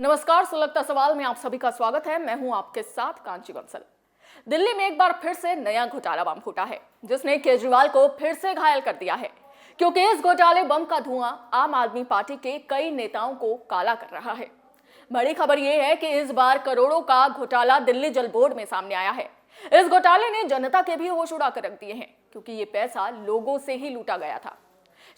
नमस्कार, सुलगता सवाल में आप सभी का स्वागत है। मैं हूं आपके साथ कांची बंसल। दिल्ली में एक बार फिर से नया घोटाला बम फूटा है, जिसने केजरीवाल को फिर से घायल कर दिया है, क्योंकि इस घोटाले बम का धुआं आम आदमी पार्टी के कई नेताओं को काला कर रहा है। बड़ी खबर यह है कि इस बार करोड़ों का घोटाला दिल्ली जल बोर्ड में सामने आया है। इस घोटाले ने जनता के भी होश उड़ा कर रख दिए हैं, क्योंकि ये पैसा लोगों से ही लूटा गया था।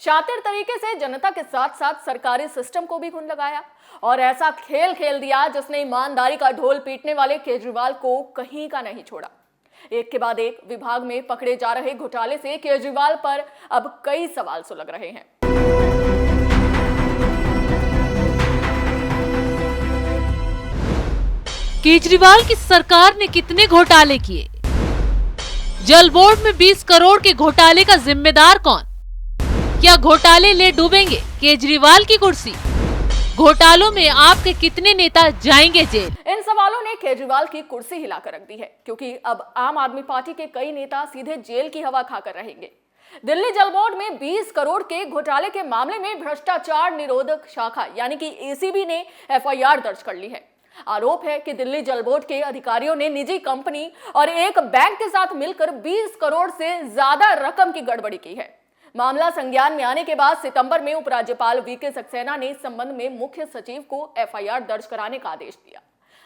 शातिर तरीके से जनता के साथ साथ सरकारी सिस्टम को भी घुन लगाया और ऐसा खेल खेल दिया जिसने ईमानदारी का ढोल पीटने वाले केजरीवाल को कहीं का नहीं छोड़ा। एक के बाद एक विभाग में पकड़े जा रहे घोटाले से केजरीवाल पर अब कई सवाल सुलग रहे हैं। केजरीवाल की सरकार ने कितने घोटाले किए? जल बोर्ड में 20 करोड़ के घोटाले का जिम्मेदार कौन? क्या घोटाले ले डूबेंगे केजरीवाल की कुर्सी? घोटालों में आपके कितने नेता जाएंगे जेल? इन सवालों ने केजरीवाल की कुर्सी हिलाकर रख दी है, क्योंकि अब आम आदमी पार्टी के कई नेता सीधे जेल की हवा खाकर रहेंगे। दिल्ली जल बोर्ड में 20 करोड़ के घोटाले के मामले में भ्रष्टाचार निरोधक शाखा यानी कि एसीबी ने एफआईआर दर्ज कर ली है। आरोप है कि दिल्ली जल बोर्ड के अधिकारियों ने निजी कंपनी और एक बैंक के साथ मिलकर 20 करोड़ से ज्यादा रकम की गड़बड़ी की है। मामला संज्ञान में आने के बाद सितंबर में उपराज्यपाल वीके सक्सेना ने इस संबंध में मुख्य सचिव को एफआईआर दर्ज कराने का आदेश दिया।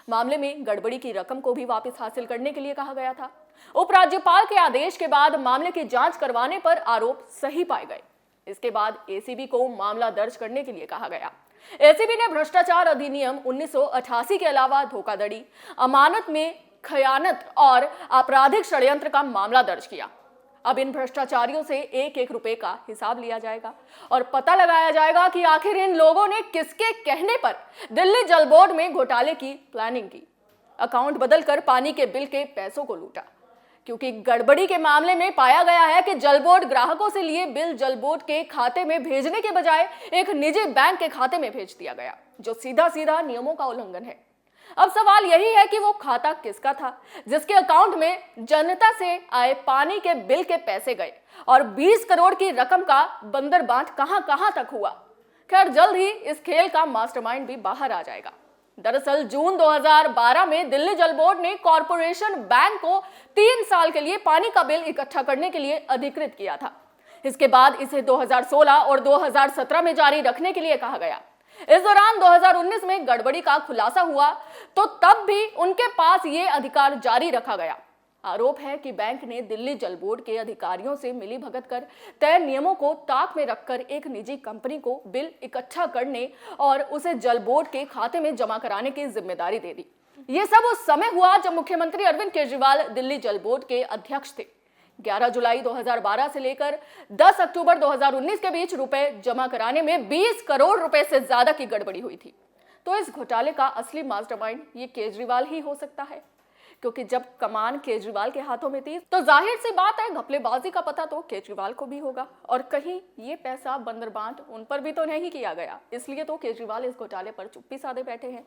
मामले में गड़बड़ी की रकम को भी वापस हासिल करने के लिए कहा गया था। उपराज्यपाल के आदेश के बाद मामले की जांच करवाने पर आरोप सही पाए गए। इसके बाद एसीबी को मामला दर्ज करने के लिए कहा गया। एसीबी ने भ्रष्टाचार अधिनियम 1988 के अलावा धोखाधड़ी, अमानत में खयानत और आपराधिक षड्यंत्र का मामला दर्ज किया। अब इन भ्रष्टाचारियों से एक एक रुपए का हिसाब लिया जाएगा और पता लगाया जाएगा कि आखिर इन लोगों ने किसके कहने पर दिल्ली जल बोर्ड में घोटाले की प्लानिंग की, अकाउंट बदलकर पानी के बिल के पैसों को लूटा। क्योंकि गड़बड़ी के मामले में पाया गया है कि जल बोर्ड ग्राहकों से लिए बिल जल बोर्ड के खाते में भेजने के बजाय एक निजी बैंक के खाते में भेज दिया गया, जो सीधा सीधा नियमों का उल्लंघन है। अब सवाल यही है कि वो खाता किसका था जिसके अकाउंट में जनता से आए पानी के बिल के पैसे गए और 20 करोड़ की रकम का बंदरबांट कहां तक हुआ। खैर, जल्द ही इस खेल का मास्टरमाइंड भी बाहर आ जाएगा। दरअसल जून 2012 में दिल्ली जल बोर्ड ने कॉरपोरेशन बैंक को 3 साल के लिए पानी का बिल इकट्ठा करने के लिए अधिकृत किया था। इसके बाद इसे 2016 और 2017 में जारी रखने के लिए कहा गया। इस दौरान 2019 में गड़बड़ी का खुलासा हुआ तो तब भी उनके पास ये अधिकार जारी रखा गया। आरोप है कि बैंक ने दिल्ली जल बोर्ड के अधिकारियों से मिलीभगत कर तय नियमों को ताक में रखकर एक निजी कंपनी को बिल इकट्ठा करने और उसे जल बोर्ड के खाते में जमा कराने की जिम्मेदारी दे दी। ये सब उस समय हुआ जब मुख्यमंत्री अरविंद केजरीवाल दिल्ली जल बोर्ड के अध्यक्ष थे। 11 जुलाई 2012 से लेकर 10 अक्टूबर 2019 के बीच रुपए जमा कराने में 20 करोड़ रुपए से ज्यादा की गड़बड़ी हुई थी। तो इस घोटाले का असली मास्टरमाइंड ये केजरीवाल ही हो सकता है, क्योंकि जब कमान केजरीवाल के हाथों में थी तो जाहिर सी बात है घपलेबाजी का पता तो केजरीवाल को भी होगा। और कहीं ये पैसा बंदरबांट उन पर भी तो नहीं किया गया, इसलिए तो केजरीवाल इस घोटाले पर चुप्पी साधे बैठे हैं।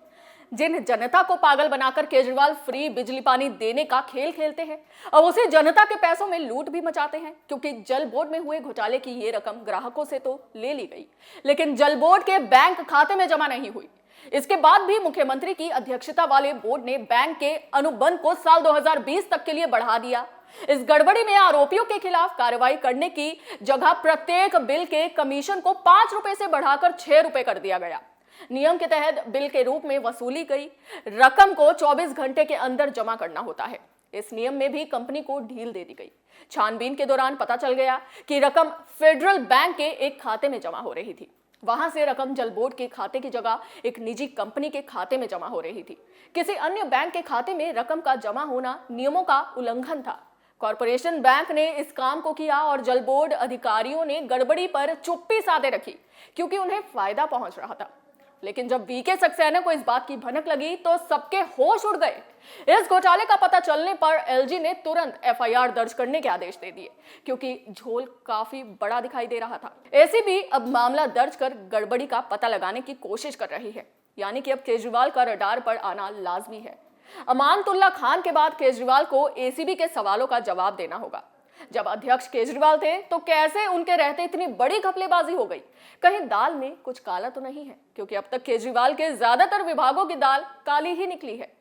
जिन जनता को पागल बनाकर केजरीवाल फ्री बिजली पानी देने का खेल खेलते हैं, अब उसी जनता के पैसों में लूट भी मचाते हैं, क्योंकि जल बोर्ड में हुए घोटाले की ये रकम ग्राहकों से तो ले ली गई, लेकिन जल बोर्ड के बैंक खाते में जमा नहीं हुई। इसके बाद भी मुख्यमंत्री की अध्यक्षता वाले बोर्ड ने बैंक के अनुबंध को साल 2020 तक के लिए बढ़ा दिया। इस गड़बड़ी में आरोपियों के खिलाफ कार्रवाई करने की जगह प्रत्येक बिल के कमीशन को 5 रुपए से बढ़ाकर 6 रुपए कर दिया गया। नियम के तहत बिल के रूप में वसूली गई रकम को 24 घंटे के अंदर जमा करना होता है। इस नियम में भी कंपनी को ढील दे दी गई। छानबीन के दौरान पता चल गया कि रकम फेडरल बैंक के एक खाते में जमा हो रही थी। वहां से रकम जल बोर्ड के खाते की जगह एक निजी कंपनी के खाते में जमा हो रही थी। किसी अन्य बैंक के खाते में रकम का जमा होना नियमों का उल्लंघन था। कॉरपोरेशन बैंक ने इस काम को किया और जल बोर्ड अधिकारियों ने गड़बड़ी पर चुप्पी साधे रखी, क्योंकि उन्हें फायदा पहुंच रहा था। लेकिन जब वीके सक्सेना को इस बात की भनक लगी तो सबके होश उड़ गए। इस घोटाले का पता चलने पर एलजी ने तुरंत एफआईआर दर्ज करने के आदेश दे दिए, क्योंकि झोल काफी बड़ा दिखाई दे रहा था। एसीबी अब मामला दर्ज कर गड़बड़ी का पता लगाने की कोशिश कर रही है, यानी कि अब केजरीवाल का रडार पर आना लाजमी है। अमानतुल्ला खान के बाद केजरीवाल को एसीबी के सवालों का जवाब देना होगा। जब अध्यक्ष केजरीवाल थे तो कैसे उनके रहते इतनी बड़ी घपलेबाजी हो गई? कहीं दाल में कुछ काला तो नहीं है? क्योंकि अब तक केजरीवाल के ज्यादातर विभागों की दाल काली ही निकली है।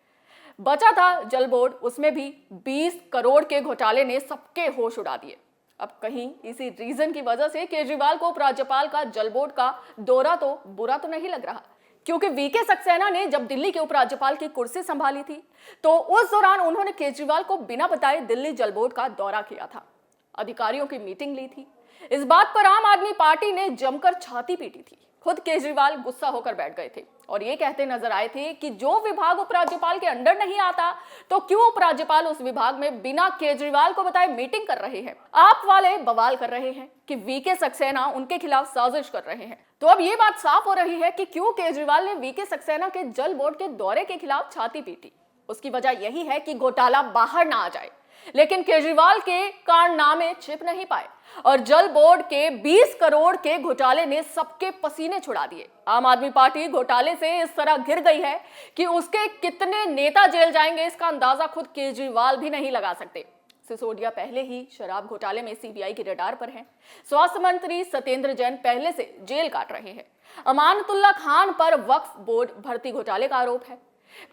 बचा था जल बोर्ड, उसमें भी 20 करोड़ के घोटाले ने सबके होश उड़ा दिए। अब कहीं इसी रीजन की वजह से केजरीवाल को उपराज्यपाल का जल बोर्ड का दौरा तो बुरा तो नहीं लग रहा, क्योंकि वीके सक्सेना ने जब दिल्ली के उपराज्यपाल की कुर्सी संभाली थी तो उस दौरान उन्होंने केजरीवाल को बिना बताए दिल्ली जल बोर्ड का दौरा किया था, अधिकारियों की मीटिंग ली थी। इस बात पर आम आदमी पार्टी ने जमकर छाती पीटी थी। खुद केजरीवाल गुस्सा होकर बैठ गए थे और ये कहते नजर आए थे कि जो विभाग उपराज्यपाल के अंडर नहीं आता तो क्यों उपराज्यपाल उस विभाग में बिना केजरीवाल को बताए मीटिंग कर रहे हैं। आप वाले बवाल कर रहे हैं कि वीके सक्सेना उनके खिलाफ साजिश कर रहे हैं। तो अब ये बात साफ हो रही है कि क्यों केजरीवाल ने वीके सक्सेना के जल बोर्ड के दौरे के खिलाफ छाती पीटी। उसकी वजह यही है कि घोटाला बाहर ना आ जाए, लेकिन केजरीवाल के कारनामे छिप नहीं पाए और जल बोर्ड के 20 करोड़ के घोटाले ने सबके पसीने छुड़ा दिए। आम आदमी पार्टी घोटाले से इस तरह घिर गई है कि उसके कितने नेता जेल जाएंगे इसका अंदाजा खुद केजरीवाल भी नहीं लगा सकते। सिसोदिया पहले ही शराब घोटाले में सीबीआई के रडार पर हैं। स्वास्थ्य मंत्री सत्येंद्र जैन पहले से जेल काट रहे हैं। अमानतुल्लाह खान पर वक्फ बोर्ड भर्ती घोटाले का आरोप है।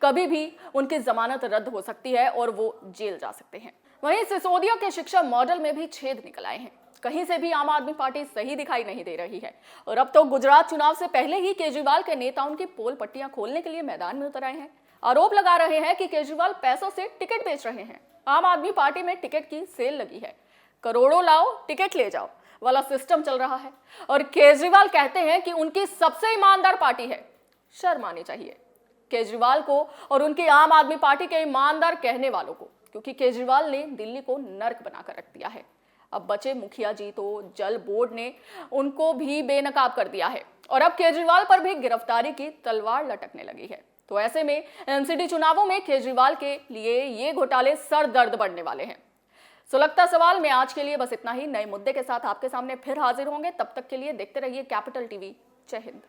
कभी भी उनकी जमानत रद्द हो सकती है और वो जेल जा सकते हैं। वहीं सिसोदिया के शिक्षा मॉडल में भी छेद निकल आए हैं। कहीं से भी आम आदमी पार्टी सही दिखाई नहीं दे रही है और अब तो गुजरात चुनाव से पहले ही केजरीवाल के नेता उनकी पोल पट्टियां खोलने के लिए मैदान में उतर आए हैं। आरोप लगा रहे हैं कि केजरीवाल पैसों से टिकट बेच रहे हैं। आम आदमी पार्टी में टिकट की सेल लगी है, करोड़ों लाओ टिकट ले जाओ वाला सिस्टम चल रहा है और केजरीवाल कहते हैं कि उनकी सबसे ईमानदार पार्टी है। शर्म आनी चाहिए केजरीवाल को और उनकी आम आदमी पार्टी के ईमानदार कहने वालों को, क्योंकि केजरीवाल ने दिल्ली को नर्क बनाकर रख दिया है। अब बचे मुखिया जी तो जल बोर्ड ने उनको भी बेनकाब कर दिया है और अब केजरीवाल पर भी गिरफ्तारी की तलवार लटकने लगी है। तो ऐसे में एमसीडी चुनावों में केजरीवाल के लिए ये घोटाले सर दर्द बढ़ने वाले हैं। सुलगता सवाल में आज के लिए बस इतना ही। नए मुद्दे के साथ आपके सामने फिर हाजिर होंगे। तब तक के लिए देखते रहिए कैपिटल टीवी। जय हिंद।